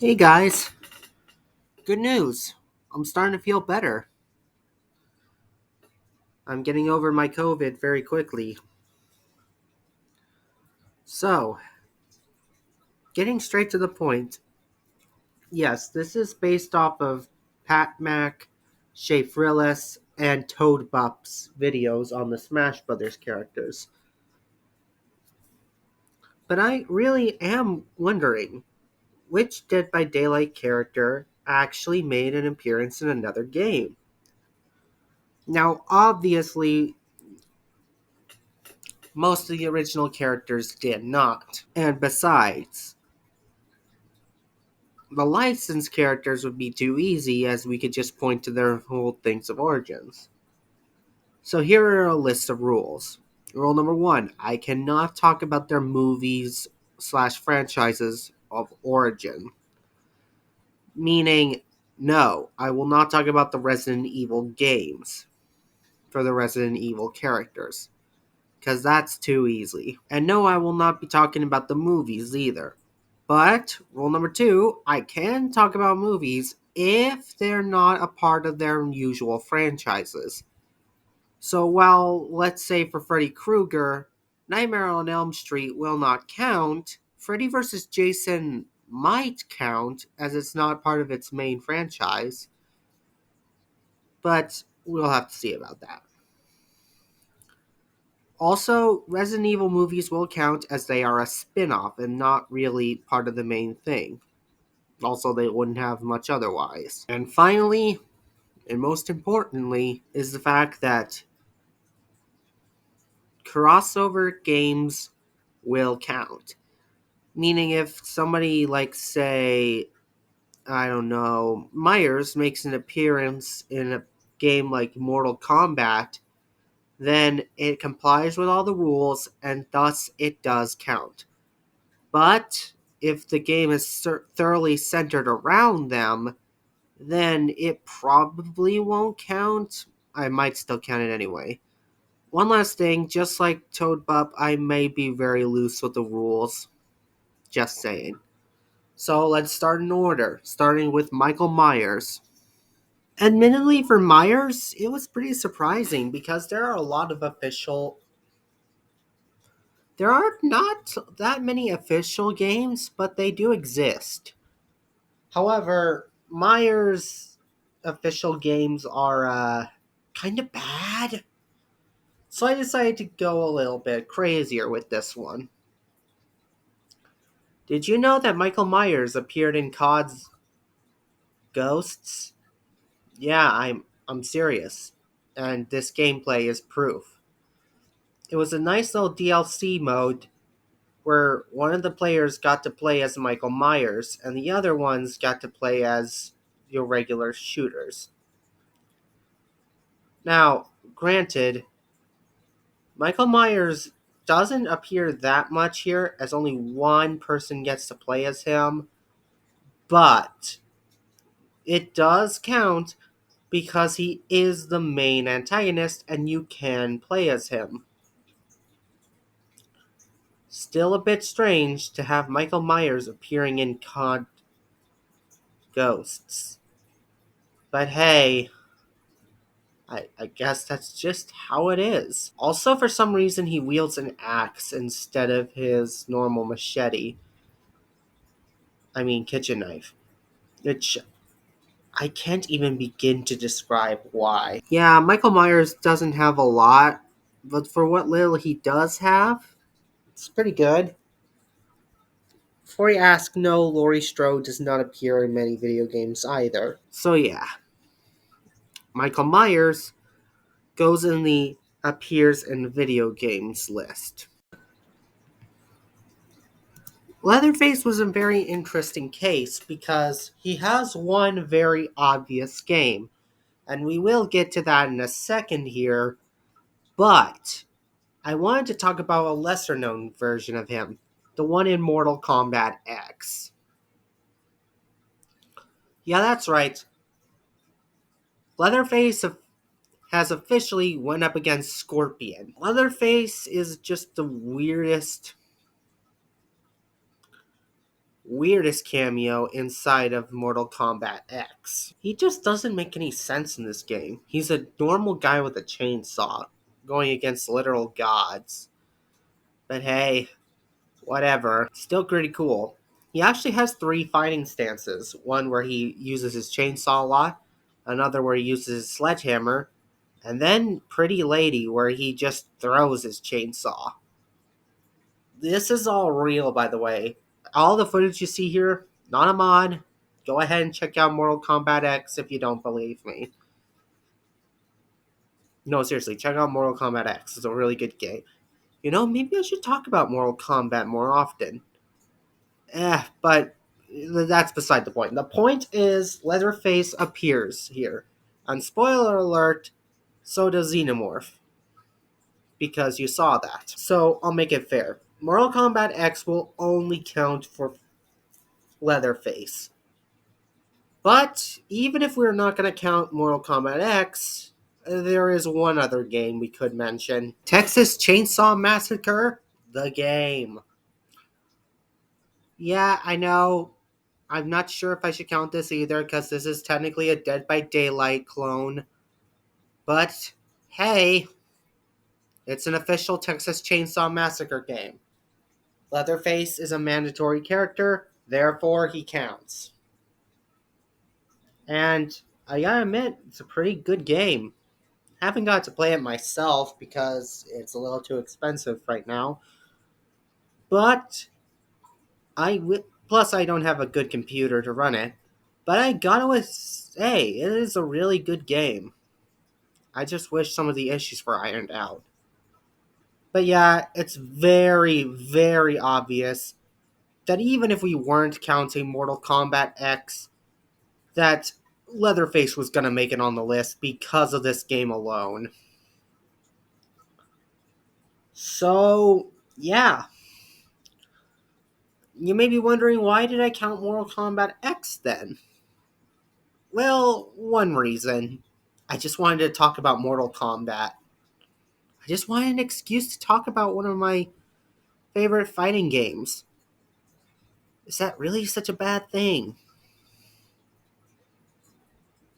Hey guys, good news. I'm starting to feel better. I'm getting over my COVID very quickly. So, getting straight to the point, yes, this is based off of Pat Mac, Shay Frillis, and Toad Bup's videos on the Smash Brothers characters. But I really am wondering which Dead by Daylight character actually made an appearance in another game. Now, obviously, most of the original characters did not. And besides, the licensed characters would be too easy as we could just point to their whole things of origins. So here are a list of rules. Rule number one, I cannot talk about their movies slash franchises of origin. Meaning, no, I will not talk about the Resident Evil games for the Resident Evil characters. Because that's too easy. And no, I will not be talking about the movies either. But, rule number two, I can talk about movies if they're not a part of their usual franchises. So while, let's say for Freddy Krueger, Nightmare on Elm Street will not count, Freddy vs. Jason might count as it's not part of its main franchise. But we'll have to see about that. Also, Resident Evil movies will count as they are a spin-off and not really part of the main thing. Also, they wouldn't have much otherwise. And finally, and most importantly, is the fact that crossover games will count. Meaning if somebody like, say, I don't know, Myers makes an appearance in a game like Mortal Kombat, then it complies with all the rules and thus it does count. But if the game is thoroughly centered around them, then it probably won't count. I might still count it anyway. One last thing, just like Toad Bup, I may be very loose with the rules. Just saying. So let's start in order, starting with Michael Myers. Admittedly, for Myers, it was pretty surprising because there are a lot of official. There are not that many official games, but they do exist. However, Myers' official games are kind of bad. So I decided to go a little bit crazier with this one. Did you know that Michael Myers appeared in COD's Ghosts? Yeah, I'm serious. And this gameplay is proof. It was a nice little DLC mode where one of the players got to play as Michael Myers and the other ones got to play as your regular shooters. Now, granted, Michael Myers doesn't appear that much here, as only one person gets to play as him, but it does count because he is the main antagonist and you can play as him. Still a bit strange to have Michael Myers appearing in COD Ghosts. But hey, I guess that's just how it is. Also, for some reason, he wields an axe instead of his normal machete. I mean, kitchen knife. Which I can't even begin to describe why. Yeah, Michael Myers doesn't have a lot, but for what little he does have, it's pretty good. Before you ask, no, Laurie Strode does not appear in many video games either. So yeah, Michael Myers goes in the appears in video games list. Leatherface was a very interesting case because he has one very obvious game, and we will get to that in a second here, but I wanted to talk about a lesser known version of him, the one in Mortal Kombat X. Yeah, that's right. Leatherface has officially went up against Scorpion. Leatherface is just the weirdest cameo inside of Mortal Kombat X. He just doesn't make any sense in this game. He's a normal guy with a chainsaw going against literal gods. But hey, whatever. Still pretty cool. He actually has 3 fighting stances. One where he uses his chainsaw a lot, another where he uses his sledgehammer, and then Pretty Lady where he just throws his chainsaw. This is all real, by the way. All the footage you see here, not a mod. Go ahead and check out Mortal Kombat X if you don't believe me. No, seriously, check out Mortal Kombat X. It's a really good game. You know, maybe I should talk about Mortal Kombat more often. But that's beside the point. The point is Leatherface appears here. And spoiler alert, so does Xenomorph. Because you saw that. So I'll make it fair. Mortal Kombat X will only count for Leatherface. But even if we're not going to count Mortal Kombat X, there is one other game we could mention. Texas Chainsaw Massacre, the game. Yeah, I know. I'm not sure if I should count this either, because this is technically a Dead by Daylight clone. But, hey, it's an official Texas Chainsaw Massacre game. Leatherface is a mandatory character, therefore he counts. And I gotta admit, it's a pretty good game. Haven't got to play it myself because it's a little too expensive right now. But plus I don't have a good computer to run it. But I gotta say, it is a really good game. I just wish some of the issues were ironed out. But yeah, it's very, very obvious that even if we weren't counting Mortal Kombat X, that Leatherface was gonna make it on the list because of this game alone. So, yeah. You may be wondering, why did I count Mortal Kombat X then? Well, one reason. I just wanted to talk about Mortal Kombat. I just wanted an excuse to talk about one of my favorite fighting games. Is that really such a bad thing?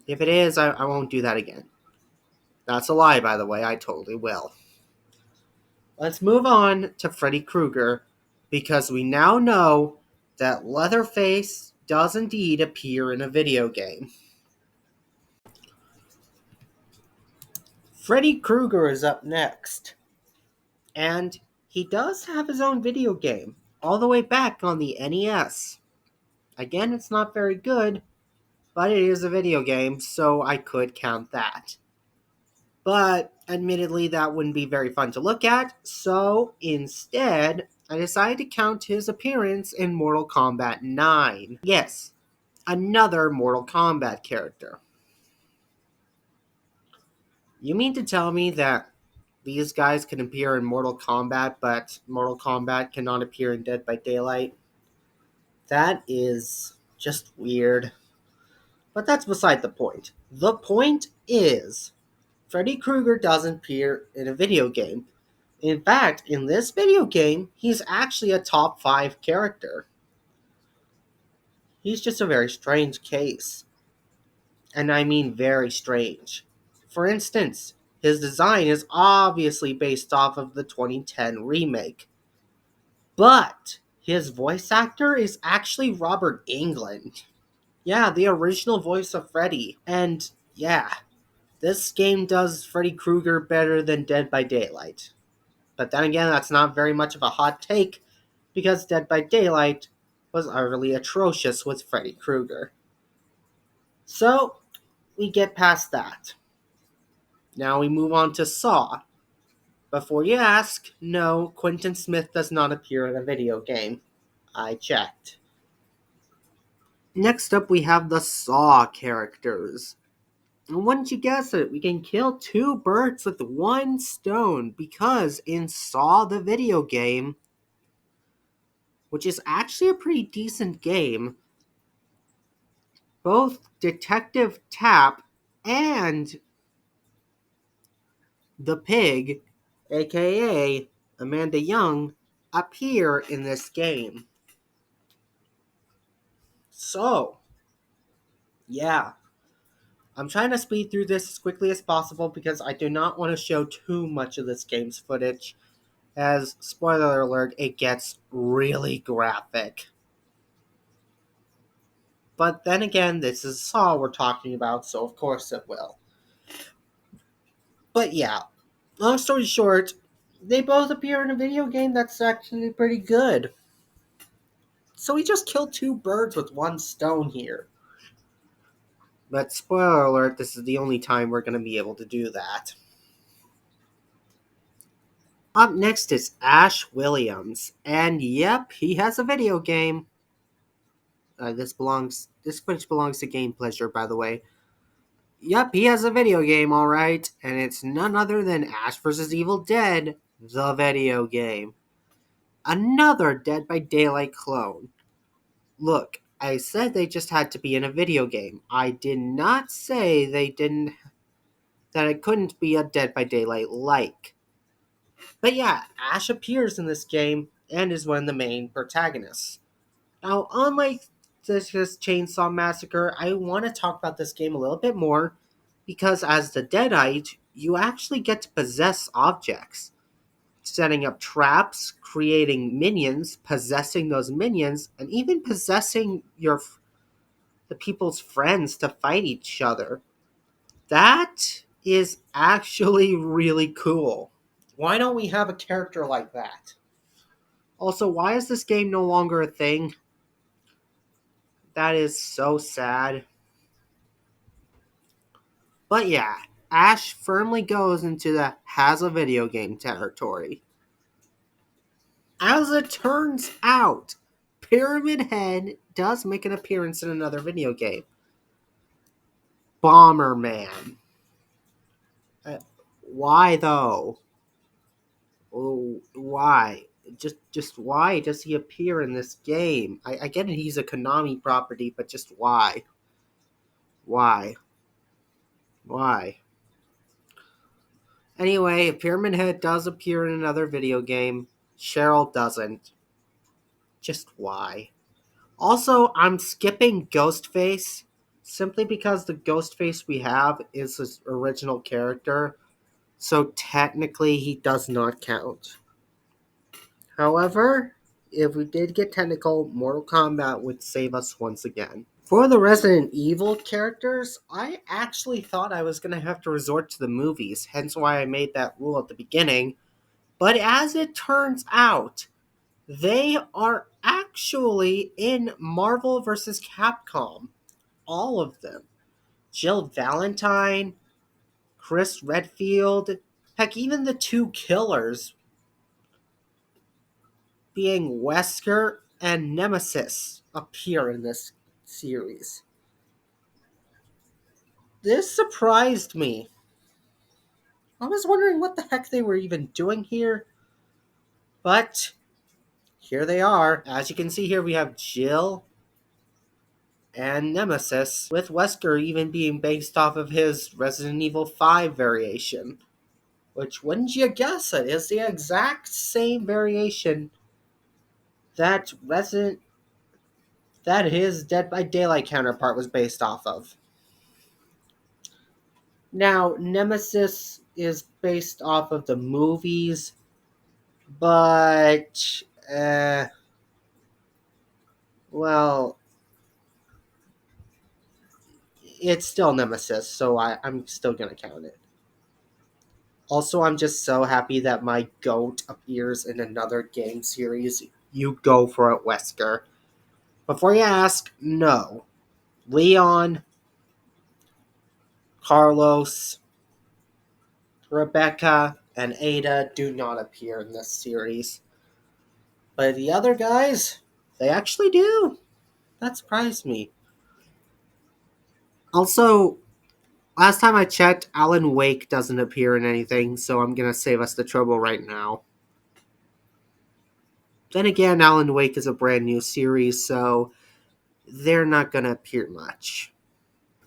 If it is, I won't do that again. That's a lie, by the way. I totally will. Let's move on to Freddy Krueger, because we now know that Leatherface does indeed appear in a video game. Freddy Krueger is up next, and he does have his own video game, all the way back on the NES. Again, it's not very good, but it is a video game, so I could count that. But admittedly, that wouldn't be very fun to look at, so instead, I decided to count his appearance in Mortal Kombat 9. Yes, another Mortal Kombat character. You mean to tell me that these guys can appear in Mortal Kombat, but Mortal Kombat cannot appear in Dead by Daylight? That is just weird. But that's beside the point. The point is, Freddy Krueger doesn't appear in a video game. In fact, in this video game, he's actually a top 5 character. He's just a very strange case. And I mean very strange. For instance, his design is obviously based off of the 2010 remake. But his voice actor is actually Robert Englund. Yeah, the original voice of Freddy. And yeah, this game does Freddy Krueger better than Dead by Daylight. But then again, that's not very much of a hot take, because Dead by Daylight was utterly atrocious with Freddy Krueger. So, we get past that. Now we move on to Saw. Before you ask, no, Quentin Smith does not appear in a video game. I checked. Next up, we have the Saw characters. And wouldn't you guess it, we can kill 2 birds with 1 stone, because in Saw the video game, which is actually a pretty decent game, both Detective Tapp and the Pig, aka Amanda Young, appear in this game. So, yeah, I'm trying to speed through this as quickly as possible because I do not want to show too much of this game's footage. As, spoiler alert, it gets really graphic. But then again, this is Saw we're talking about, so of course it will. But yeah, long story short, they both appear in a video game that's actually pretty good. So we just killed two birds with one stone here. But spoiler alert, this is the only time we're going to be able to do that. Up next is Ash Williams, and yep, he has a video game. This footage belongs to Game Pleasure, by the way. Yep, he has a video game, alright, and it's none other than Ash vs. Evil Dead, the video game. Another Dead by Daylight clone. Look, I said they just had to be in a video game. I did not say that it couldn't be a Dead by Daylight like. But yeah, Ash appears in this game and is one of the main protagonists. Now, unlike this Chainsaw Massacre, I want to talk about this game a little bit more because as the Deadite, you actually get to possess objects, setting up traps, creating minions, possessing those minions, and even possessing the people's friends to fight each other. That is actually really cool. Why don't we have a character like that? Also, why is this game no longer a thing? That is so sad. But yeah, Ash firmly goes into the has a video game territory. As it turns out, Pyramid Head does make an appearance in another video game. Bomberman. Uh, why though? Oh, why? Just why does he appear in this game? I get it, he's a Konami property, but just why? Why? Why? Anyway, Pyramid Head does appear in another video game. Cheryl doesn't. Just why? Also, I'm skipping Ghostface simply because the Ghostface we have is his original character, so technically he does not count. However, if we did get technical, Mortal Kombat would save us once again. For the Resident Evil characters, I actually thought I was going to have to resort to the movies, hence why I made that rule at the beginning. But as it turns out, they are actually in Marvel vs. Capcom. All of them. Jill Valentine, Chris Redfield, heck, even the two killers being Wesker and Nemesis appear in this series. This surprised me. I was wondering what the heck they were even doing here, but here they are. As you can see here, we have Jill and Nemesis, with Wesker even being based off of his Resident Evil 5 variation. Which, wouldn't you guess it, is the exact same variation that his Dead by Daylight counterpart was based off of. Now, Nemesis is based off of the movies, but well, it's still Nemesis, so I'm still gonna count it. Also, I'm just so happy that my goat appears in another game series. You go for it, Wesker. Before you ask, no. Leon, Carlos, Rebecca, and Ada do not appear in this series. But the other guys, they actually do. That surprised me. Also, last time I checked, Alan Wake doesn't appear in anything, so I'm gonna save us the trouble right now. Then again, Alan Wake is a brand new series, so they're not gonna appear much.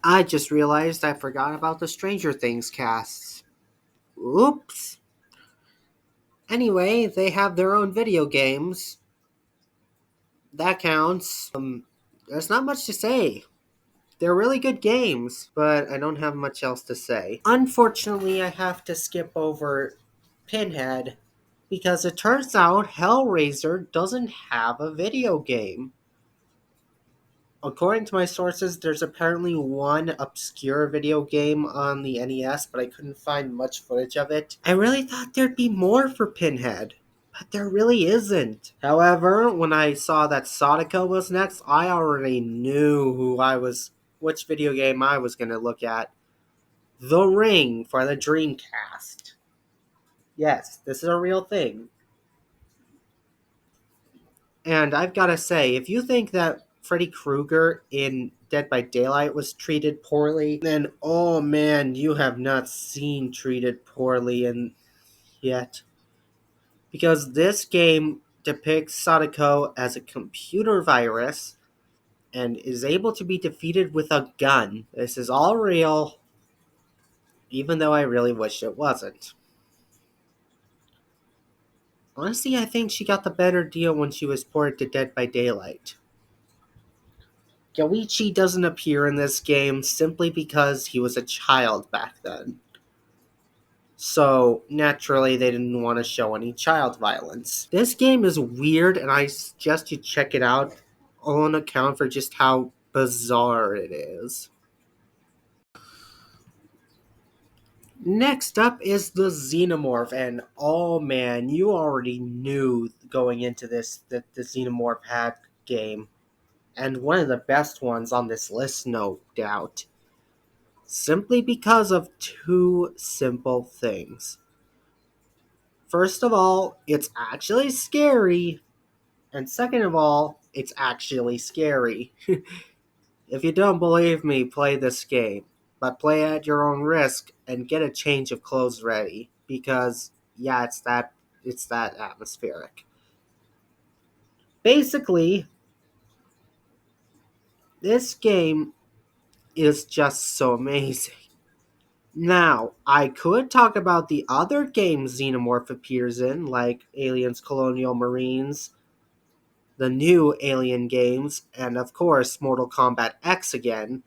I just realized I forgot about the Stranger Things casts. Oops. Anyway, they have their own video games. That counts. There's not much to say. They're really good games, but I don't have much else to say. Unfortunately, I have to skip over Pinhead because it turns out Hellraiser doesn't have a video game. According to my sources, there's apparently one obscure video game on the NES, but I couldn't find much footage of it. I really thought there'd be more for Pinhead, but there really isn't. However, when I saw that Sadako was next, I already knew which video game I was going to look at. The Ring for the Dreamcast. Yes, this is a real thing. And I've got to say, if you think that Freddy Krueger in Dead by Daylight was treated poorly, then oh man, you have not seen treated poorly yet. Because this game depicts Sadako as a computer virus and is able to be defeated with a gun. This is all real, even though I really wish it wasn't. Honestly, I think she got the better deal when she was ported to Dead by Daylight. Yoichi doesn't appear in this game simply because he was a child back then. So, naturally, they didn't want to show any child violence. This game is weird, and I suggest you check it out on account for just how bizarre it is. Next up is the Xenomorph, and oh man, you already knew going into this that the Xenomorph had game, and one of the best ones on this list, no doubt. Simply because of two simple things. First of all, it's actually scary, and second of all, it's actually scary. If you don't believe me, play this game, but play at your own risk and get a change of clothes ready because yeah, it's that atmospheric. Basically, this game is just so amazing. Now, I could talk about the other games Xenomorph appears in, like Aliens Colonial Marines, the new Alien games, and of course Mortal Kombat X again.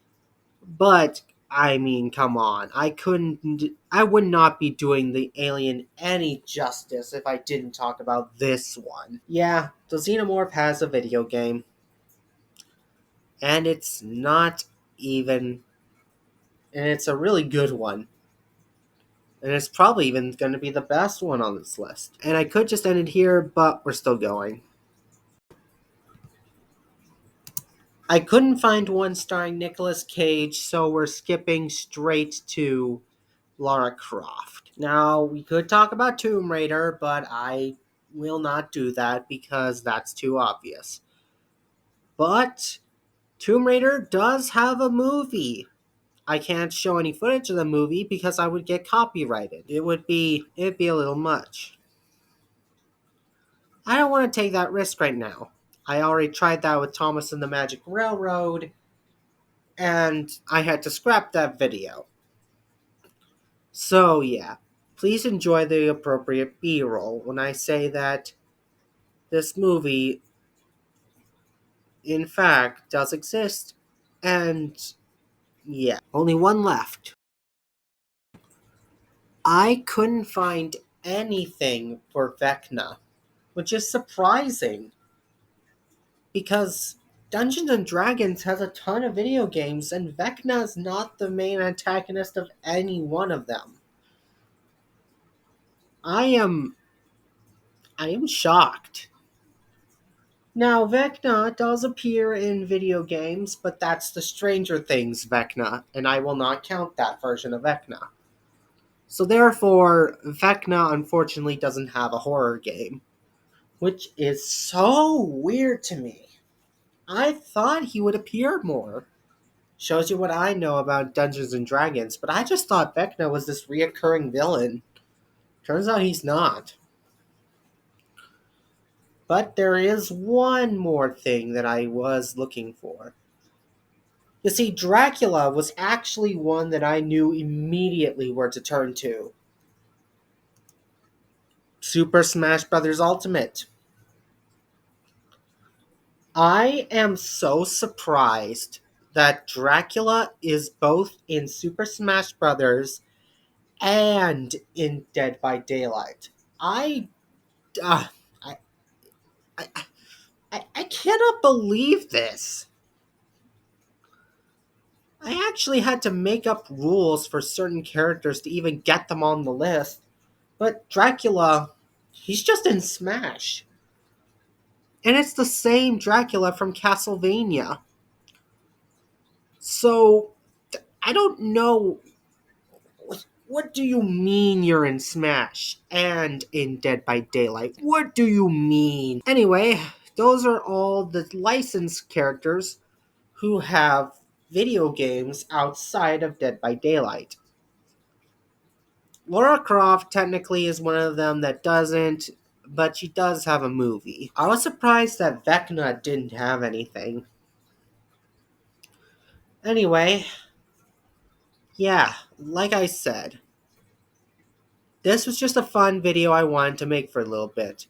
But I mean, come on. I would not be doing the Alien any justice if I didn't talk about this one. Yeah, the Xenomorph has a video game, and it's not even and it's a really good one. And it's probably even going to be the best one on this list. And I could just end it here, but we're still going. I couldn't find one starring Nicolas Cage, so we're skipping straight to Lara Croft. Now, we could talk about Tomb Raider, but I will not do that because that's too obvious. But Tomb Raider does have a movie. I can't show any footage of the movie because I would get copyrighted. It'd be a little much. I don't want to take that risk right now. I already tried that with Thomas and the Magic Railroad, and I had to scrap that video. So, yeah, please enjoy the appropriate B roll when I say that this movie, in fact, does exist, and yeah, only one left. I couldn't find anything for Vecna, which is surprising because Dungeons and Dragons has a ton of video games, and Vecna is not the main antagonist of any one of them. I am shocked. Now, Vecna does appear in video games, but that's the Stranger Things Vecna, and I will not count that version of Vecna. So therefore, Vecna unfortunately doesn't have a horror game, which is so weird to me. I thought he would appear more. Shows you what I know about Dungeons and Dragons, but I just thought Vecna was this reoccurring villain. Turns out he's not. But there is one more thing that I was looking for. You see, Dracula was actually one that I knew immediately where to turn to. Super Smash Bros. Ultimate. I am so surprised that Dracula is both in Super Smash Brothers and in Dead by Daylight. I, uh, I, I, I cannot believe this. I actually had to make up rules for certain characters to even get them on the list. But Dracula, he's just in Smash. And it's the same Dracula from Castlevania. So, I don't know. What do you mean you're in Smash and in Dead by Daylight? What do you mean? Anyway, those are all the licensed characters who have video games outside of Dead by Daylight. Lara Croft technically is one of them that doesn't, but she does have a movie. I was surprised that Vecna didn't have anything. Anyway, yeah, like I said, this was just a fun video I wanted to make for a little bit.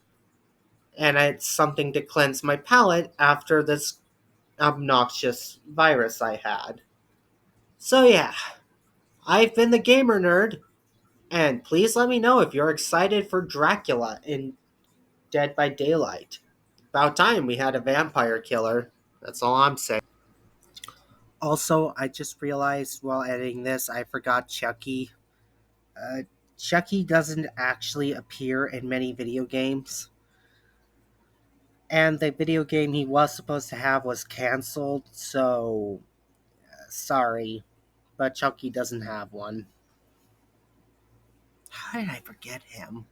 And it's something to cleanse my palate after this obnoxious virus I had. So yeah, I've been the Gamer Nerd, and please let me know if you're excited for Dracula in Dead by Daylight. About time we had a vampire killer. That's all I'm saying. Also, I just realized while editing this, I forgot Chucky. Uh, Chucky doesn't actually appear in many video games. And the video game he was supposed to have was canceled, so sorry. But Chucky doesn't have one. How did I forget him?